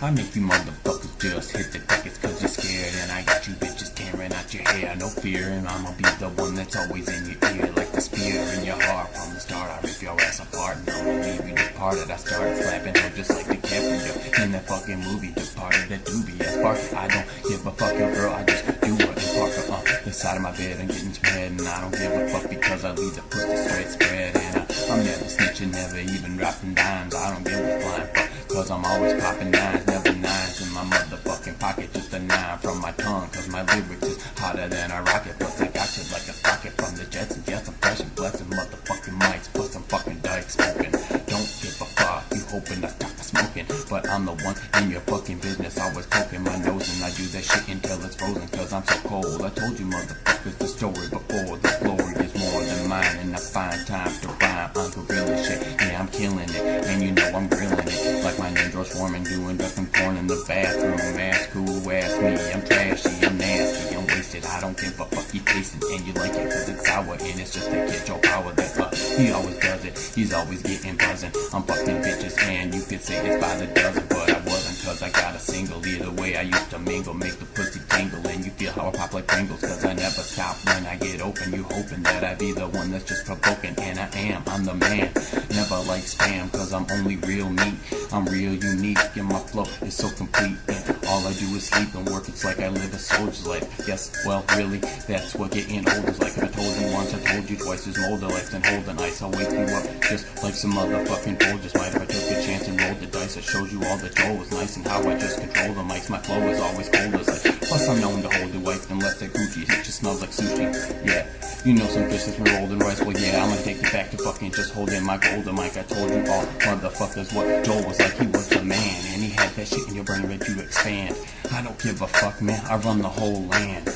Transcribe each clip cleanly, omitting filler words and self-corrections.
I make you motherfuckers just hit the tickets cause you're scared. And I got you bitches tearing out your hair, no fear. And I'ma be the one that's always in your ear, like the spear in your heart. From the start, I rip your ass apart and I'ma leave you departed. I started slapping her just like DiCaprio in that fucking movie, Departed, that dubious part. I don't give a fuck, your girl, I just do her and park her the side of my bed and getting spread. And I don't give a fuck because I leave the pussy straight spread. And I'm never snitching, never even dropping dimes. I don't give a flying fuck cause I'm always popping nines, never nines in my motherfucking pocket. Just a 9 from my tongue cause my lyrics is hotter than a rocket. Plus I got you like a rocket from the jets. And yes, I'm fresh and blessed and motherfucking mics. Plus I'm fucking dyke smoking. Don't give a fuck, you hoping I stop the smoking. But I'm the one in your fucking business, always poking my nose. And I do that shit until it's frozen cause I'm so cold. I told you motherfuckers the story before. The glory is more than mine and I find time to rhyme on gorilla shit. Yeah, I'm killing it and you know I'm grilling it. Like my name George Foreman doing ducking porn in the bathroom. Ask who asked me, I'm trashy, I'm nasty, I'm wasted. I don't give a fuck, you taste it and you like it cause it's sour. And it's just to get your power that he always does it, he's always getting buzzing. I'm fucking bitches and you could say it's by the dozen. But I wasn't cause I got a single. Either way I used to mingle, make the pussy tingle. And you feel how I pop like Pringles cause I never stop when I get open. You hoping that I be the one that's just provoking. And I am, I'm the man, never like spam cause I'm only real me. I'm real unique and my flow is so complete. And all I do is sleep and work, it's like I live a soldier's life. Yes, well really, that's what getting old is like. If I told you once, I told you twice, there's more to life than holding ice. I'll wake you up just like some motherfucking Folgers might. If I took a chance and rolled the dice, it shows you all the Joe was nice and how I just control the mics. My flow is always cold as ice. Plus I'm known to hold your wife unless that Gucci it just smells like sushi. Yeah, you know some fish that's been rolled in rice. Well yeah, I'm gonna take it back to fucking just holding my golden mic. I told you all motherfuckers what Joel was like. He was the man and he had that shit in your brain ready to expand. I don't give a fuck, man, I run the whole land,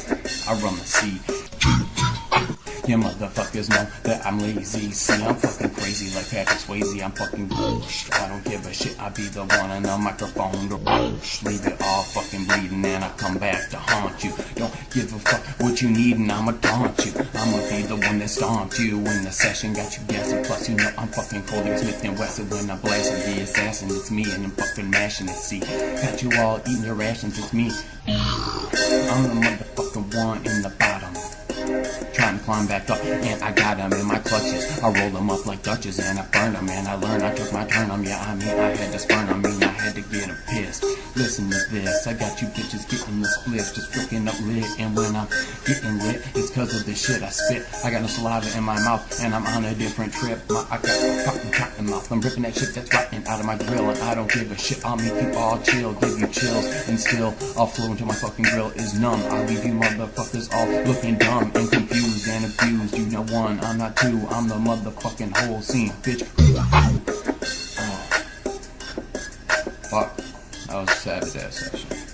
I run the sea. You motherfuckers know that I'm lazy. See, I'm fucking crazy like Patrick Swayze. I'm fucking gross. I don't give a shit. I be the one on the microphone to leave it all fucking bleeding and I come back to haunt you. Don't give a fuck what you need and I'ma taunt you. I'ma be the one that stomped you in the session, got you guessing. Plus you know I'm fucking cold like Smith and Wesson when I'm blasting the assassin. It's me and I'm fucking mashing it. See, got you all eating your rations. It's me. I'm the motherfucking one in the bottom, trying to climb back up, and I got them in my clutches. I roll them up like Dutches and I burn them, and I learned I took my turn. Yeah, I mean I had to spurn them, I had to get them pissed. Listen to this, I got you bitches getting the spliff, just freaking up lit. And when I'm getting lit, it's cause of the shit I spit. I got no saliva in my mouth, and I'm on a different trip. I got cotton mouth, I'm ripping that shit that's rotten out of my grill. And I don't give a shit, I'll make you all chill, give you chills. And still, I'll flow until my fucking grill is numb. I'll leave you motherfuckers all looking dumb and confused and abused. You know one, I'm not two, I'm the motherfucking whole scene, bitch. Fuck, that was a savage ass session.